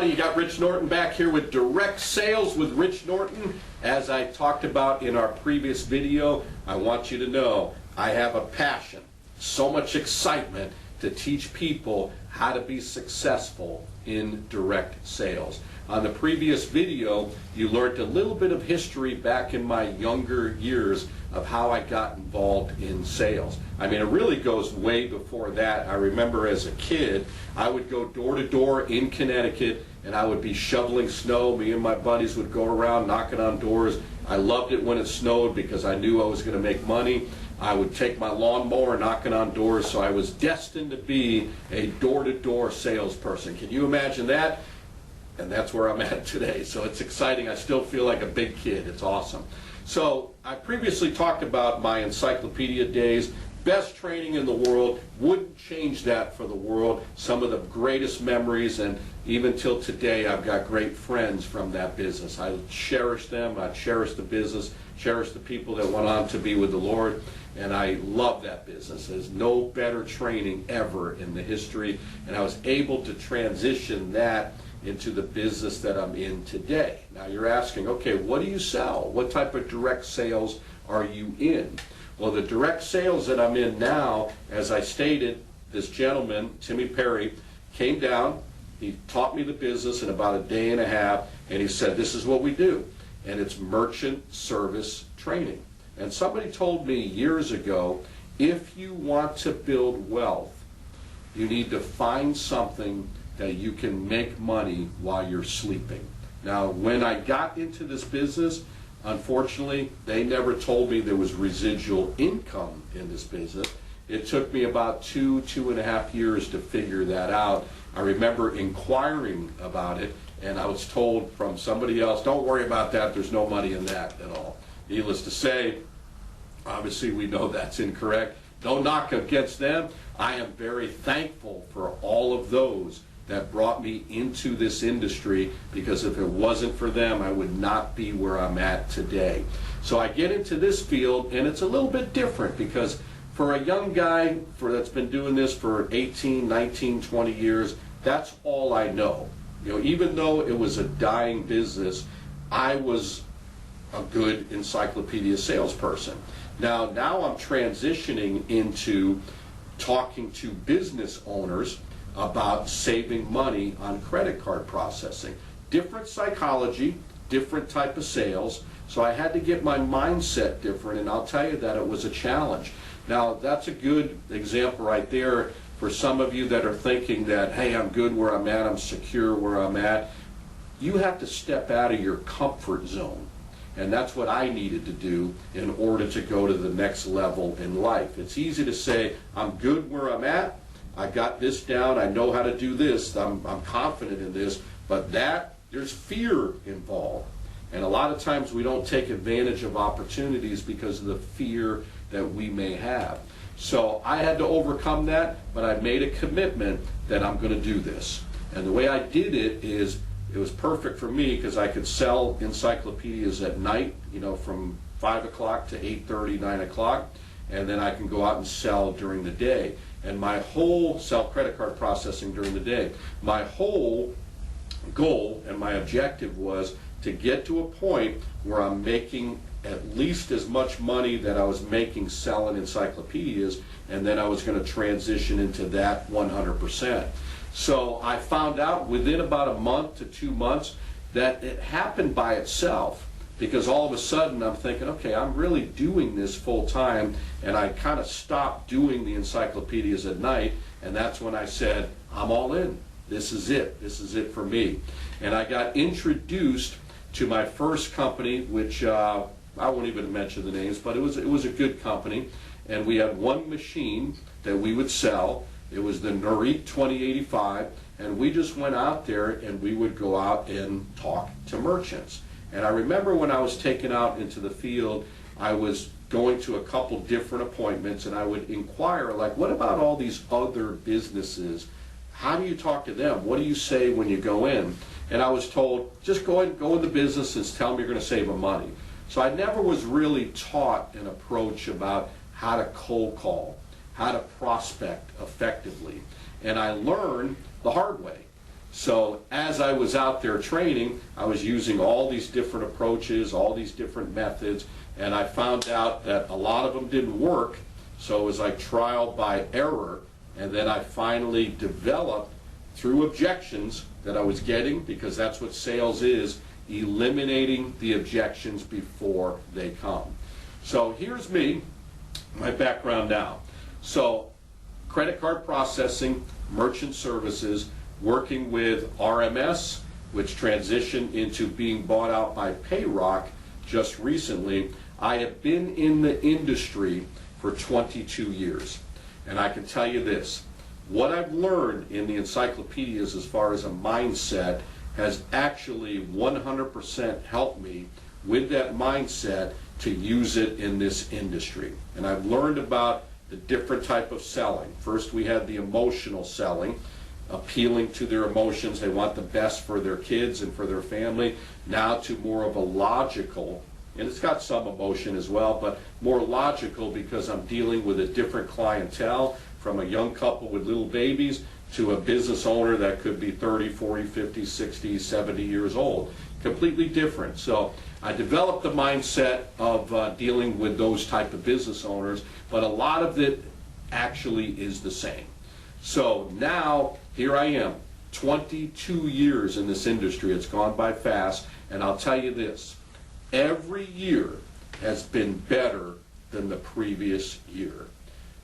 everybody. You got Rich Norton back here with Direct Sales with Rich Norton. As I talked about in our previous video, I want you to know I have a passion, so much excitement to teach people how to be successful in direct sales. On the previous video, you learned a little bit of history back in my younger years of how I got involved in sales. I mean, it really goes way before that. I remember as a kid, I would go door to door in Connecticut and I would be shoveling snow. Me and my buddies would go around knocking on doors. I loved it when it snowed because I knew I was going to make money. I would take my lawnmower knocking on doors, so I was destined to be a door-to-door salesperson. Can you imagine that? And that's where I'm at today. So it's exciting. I still feel like a big kid. It's awesome. So I previously talked about my encyclopedia days. Best training in the world. Wouldn't change that for the world. Some of the greatest memories, and even till today I've got great friends from that business. I cherish them. I cherish the business, cherish the people that went on to be with the Lord, and I love that business. There's no better training ever in the history, and I was able to transition that into the business that I'm in today. Now you're asking, okay, what do you sell? What type of direct sales are you in? Well, the direct sales that I'm in now, as I stated, this gentleman, Timmy Perry, came down, he taught me the business in about a day and a half, and he said, this is what we do, and it's merchant service training. And somebody told me years ago, if you want to build wealth, you need to find something that you can make money while you're sleeping. Now, when I got into this business, unfortunately, they never told me there was residual income in this business. It took me about 2.5 years to figure that out. I remember inquiring about it, and I was told from somebody else, don't worry about that, there's no money in that at all. Needless to say, obviously we know that's incorrect. Don't knock against them. I am very thankful for all of those that brought me into this industry, because if it wasn't for them, I would not be where I'm at today. So I get into this field, and it's a little bit different, because for a young guy that's been doing this for 18, 19, 20 years, that's all I know. You know, even though it was a dying business, I was a good encyclopedia salesperson. Now I'm transitioning into talking to business owners about saving money on credit card processing. Different psychology, different type of sales, so I had to get my mindset different, and I'll tell you that it was a challenge. Now, that's a good example right there for some of you that are thinking that, hey, I'm good where I'm at, I'm secure where I'm at. You have to step out of your comfort zone, and that's what I needed to do in order to go to the next level in life. It's easy to say, I'm good where I'm at, I got this down, I know how to do this, I'm confident in this, but there's fear involved. And a lot of times we don't take advantage of opportunities because of the fear that we may have. So I had to overcome that, but I made a commitment that I'm going to do this. And the way I did it is, it was perfect for me because I could sell encyclopedias at night, you know, from 5 o'clock to 8:30, 9 o'clock, and then I can go out and sell during the day. And my whole sell credit card processing during the day. My whole goal and my objective was to get to a point where I'm making at least as much money that I was making selling encyclopedias, and then I was going to transition into that 100%. So I found out within about a month to 2 months that it happened by itself, because all of a sudden I'm thinking, okay, I'm really doing this full time, and I kind of stopped doing the encyclopedias at night, and that's when I said, I'm all in. This is it. This is it for me. And I got introduced to my first company, which I won't even mention the names, but it was a good company, and we had one machine that we would sell. It was the Norton 2085, and we just went out there and we would go out and talk to merchants. And I remember when I was taken out into the field, I was going to a couple different appointments, and I would inquire, like, what about all these other businesses? How do you talk to them? What do you say when you go in? And I was told, just go in the business and tell them you're going to save them money. So I never was really taught an approach about how to cold call, how to prospect effectively. And I learned the hard way. So as I was out there training, I was using all these different approaches, all these different methods, and I found out that a lot of them didn't work. So it was like trial by error, and then I finally developed through objections that I was getting, because that's what sales is, eliminating the objections before they come. So here's me, my background now. So credit card processing, merchant services, working with RMS, which transitioned into being bought out by Payrock just recently. I have been in the industry for 22 years. And I can tell you this, what I've learned in the encyclopedias as far as a mindset has actually 100% helped me with that mindset to use it in this industry. And I've learned about the different type of selling. First we had the emotional selling, appealing to their emotions. They want the best for their kids and for their family. Now to more of a logical, and it's got some emotion as well, but more logical, because I'm dealing with a different clientele, from a young couple with little babies to a business owner that could be 30, 40, 50, 60, 70 years old. Completely different. So I developed the mindset of dealing with those type of business owners, but a lot of it actually is the same. So now, here I am, 22 years in this industry. It's gone by fast, and I'll tell you this, every year has been better than the previous year.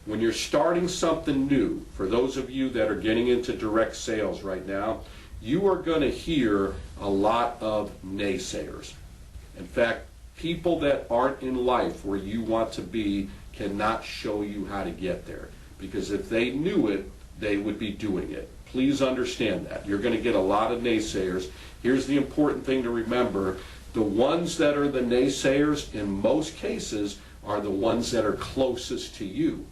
When you're starting something new, for those of you that are getting into direct sales right now, you are going to hear a lot of naysayers. In fact, people that aren't in life where you want to be cannot show you how to get there, because if they knew it, they would be doing it. Please understand that. You're going to get a lot of naysayers. Here's the important thing to remember. The ones that are the naysayers, in most cases, are the ones that are closest to you.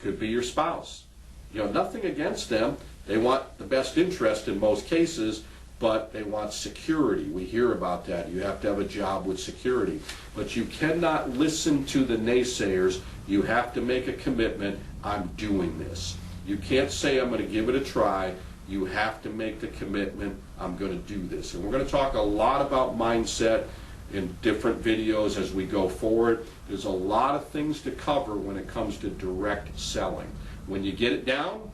Could be your spouse. You know, nothing against them. They want the best interest in most cases, but they want security. We hear about that. You have to have a job with security. But you cannot listen to the naysayers. You have to make a commitment. I'm doing this. You can't say, I'm going to give it a try. You have to make the commitment, I'm going to do this. And we're going to talk a lot about mindset in different videos as we go forward. There's a lot of things to cover when it comes to direct selling. When you get it down,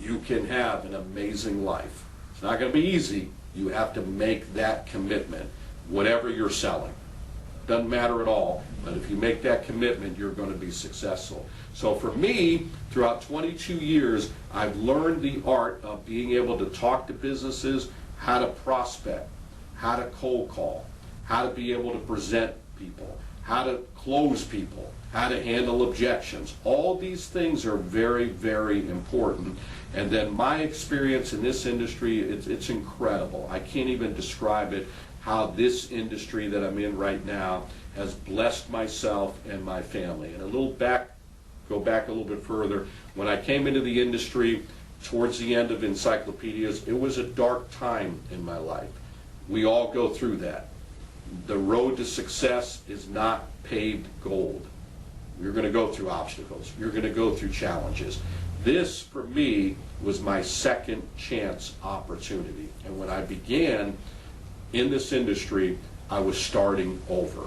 you can have an amazing life. It's not going to be easy. You have to make that commitment, whatever you're selling. Doesn't matter at all, but if you make that commitment, you're going to be successful. So for me, throughout 22 years, I've learned the art of being able to talk to businesses, how to prospect, how to cold call, how to be able to present people, how to close people, how to handle objections. All these things are very, very important. And then my experience in this industry, it's incredible. I can't even describe it, how this industry that I'm in right now has blessed myself and my family. And go back a little bit further. When I came into the industry towards the end of encyclopedias, it was a dark time in my life. We all go through that. The road to success is not paved gold. You're going to go through obstacles. You're going to go through challenges. This, for me, was my second chance opportunity. And when I began in this industry, I was starting over.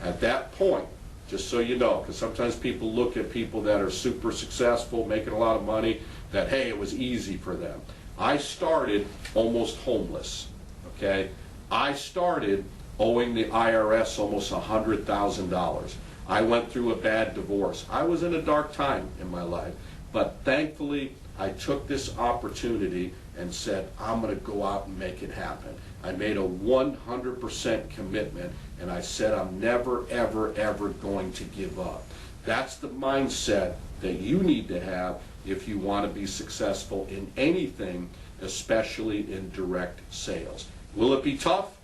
At that point, just so you know, because sometimes people look at people that are super successful, making a lot of money, that, hey, it was easy for them. I started almost homeless, okay? I started owing the IRS almost $100,000. I went through a bad divorce. I was in a dark time in my life, but thankfully I took this opportunity and said, I'm going to go out and make it happen. I made a 100% commitment, and I said I'm never, ever, ever going to give up. That's the mindset that you need to have if you want to be successful in anything, especially in direct sales. Will it be tough?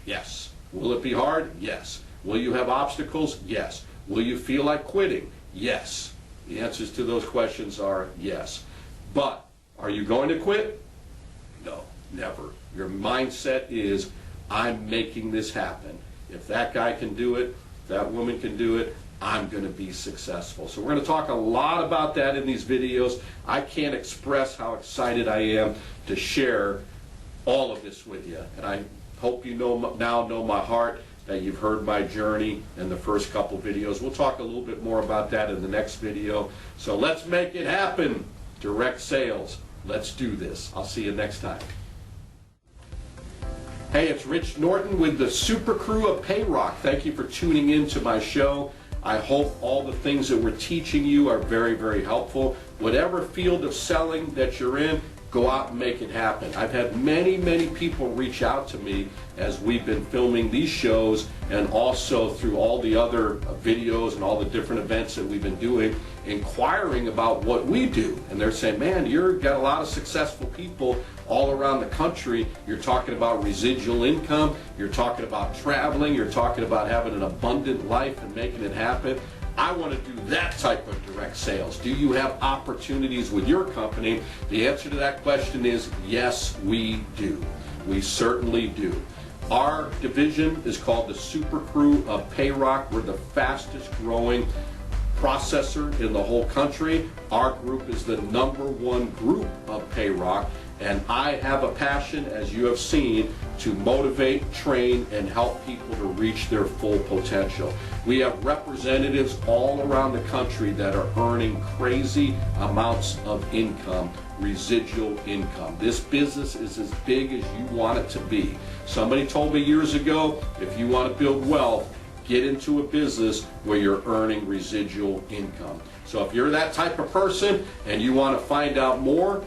Yes. Will it be hard? Yes. Will you have obstacles? Yes. Will you feel like quitting? Yes. The answers to those questions are yes. But are you going to quit? No, never. Your mindset is, I'm making this happen. If that guy can do it, if that woman can do it, I'm going to be successful. So we're going to talk a lot about that in these videos. I can't express how excited I am to share all of this with you. And I hope you now know my heart, that you've heard my journey in the first couple videos. We'll talk a little bit more about that in the next video. So let's make it happen. Direct sales. Let's do this. I'll see you next time. Hey, it's Rich Norton with the super crew of Payrock. Thank you for tuning in to my show. I hope all the things that we're teaching you are very, very helpful. Whatever field of selling that you're in, go out and make it happen. I've had many, many people reach out to me as we've been filming these shows, and also through all the other videos and all the different events that we've been doing, inquiring about what we do. And they're saying, man, you've got a lot of successful people all around the country. You're talking about residual income, you're talking about traveling, you're talking about having an abundant life and making it happen. I want to do that type of direct sales. Do you have opportunities with your company? The answer to that question is yes, we do. We certainly do. Our division is called the Super Crew of Payrock. We're the fastest growing processor in the whole country. Our group is the #1 group of Payrock, and I have a passion, as you have seen, to motivate, train, and help people to reach their full potential. We have representatives all around the country that are earning crazy amounts of income, residual income. This business is as big as you want it to be. Somebody told me years ago, if you want to build wealth, get into a business where you're earning residual income. So if you're that type of person and you want to find out more,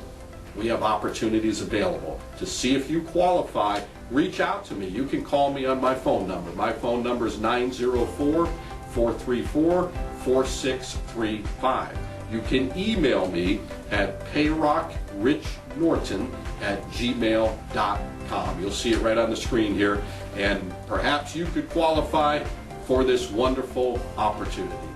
we have opportunities available. To see if you qualify, reach out to me. You can call me on my phone number. My phone number is 904-434-4635. You can email me at payrockrichnnorton@gmail.com. You'll see it right on the screen here, and perhaps you could qualify for this wonderful opportunity.